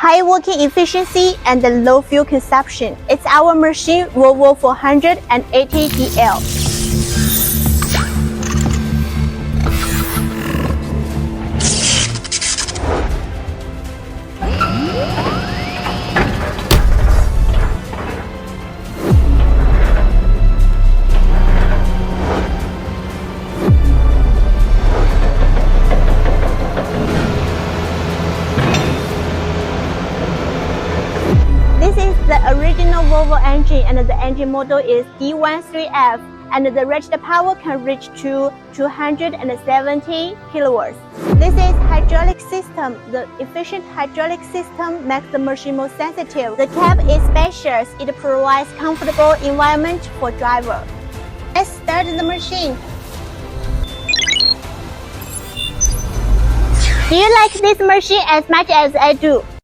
high working efficiency and low fuel consumption. It's our machine Volvo 480DL. This is the original Volvo engine, and the engine model is D13F, and the rated power can reach to 270 kilowatts. This is hydraulic system. The efficient hydraulic system makes the machine more sensitive. The cab is spacious. It provides comfortable environment for driver. Let's start the machine. Do you like this machine as much as I do?